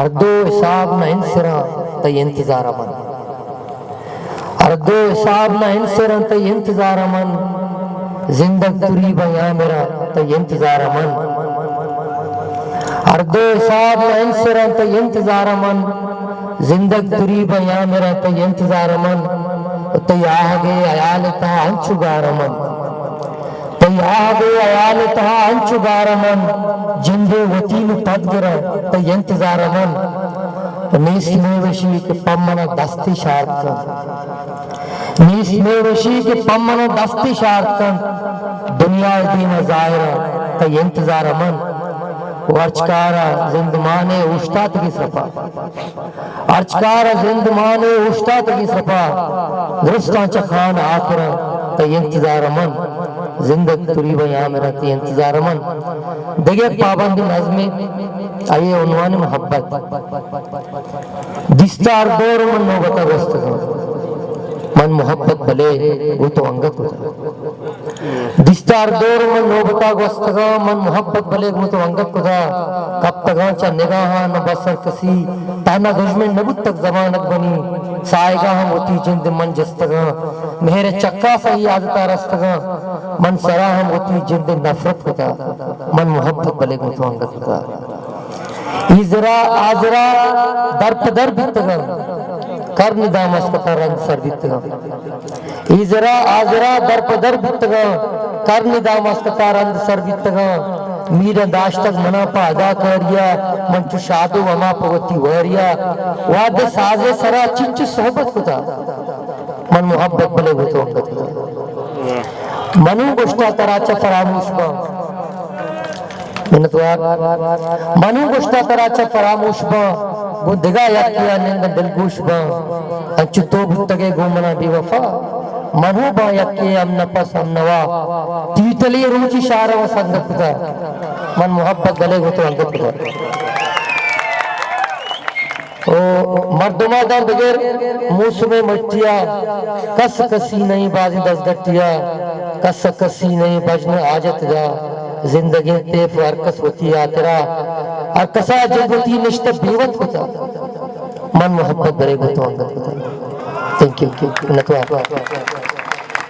اردو حساب نہ انسرا تی انتظار من اردو حساب نہ انسرا تی انتظار من زندگ تری بیا میرا تی انتظار من اردو حساب نہ انسرا تی انتظار من زندگ تری بیا میرا تی انتظار من تی آگے عیالتا انچگار من تی آگے عیالتا انچگار من جندے وطین پدگرہ تی انتظار من نیس میں وشی کے پمنا دستی شارت کن نیس میں وشی کے پمنا دستی شارت کن دنیا دین ظاہرہ تی انتظار من ارچکارا زندمانے اشتات کی سرپا ارچکارا زندمانے اشتات کی سرپا درستان چخان آخرا تی انتظار من زندگ تری بیاں میرا تی انتظار من دیکھے پابند نظمی آئیے عنوان محبت دستار دور من نوبتا گستگا من محبت بلے وہ تو انگت ہوتا دستار دور من نوبتا گستگا من محبت بلے وہ تو انگت ہوتا کب تگاں چا نگاہاں نہ بسر کسی تانا دشمن نبت تک زمانت بنی سائے گا ہم ہوتی جند من جستگا میرے چکا سا ہی آدتا رستگا من سرا ہم ہوتی جند نفرت ہوتا من محبت بلے وہ تو انگت ہوتا ایزرا آزرا در پدر بیتگا کرن دام اسپتا رنگ سر بیتگا ایزرا آزرا در پدر بیتگا کرن دام اسپتا رنگ سر بیتگا میرا داشتک منا پا ادا کریا منچو شادو وما پوتی وریا واد سازے سرا چنچ صحبت کتا من محبت بلے وہ تو انگت کتا منو گشتا تراچا فراموش با منو گشتا تراچا فراموش با گو دگا یاد کیا نند دلگوش با انچو تو بھتگے گو منا بی وفا منو با یاد کیا ام نپس ام نوا تیتلی روچی شارا و سنگت کتا من محبت بلے گو تو انگت کتا مردمہ دا بغیر موسم مٹیا کس کسی نہیں بازی دس گٹیا کس کسی نہیں بجن آجت دا زندگی تیف ارکس ہوتی آترا ارکسا جبتی نشتہ بیوت ہوتا من محبت برے گو تو انگت ہوتا تھینک یو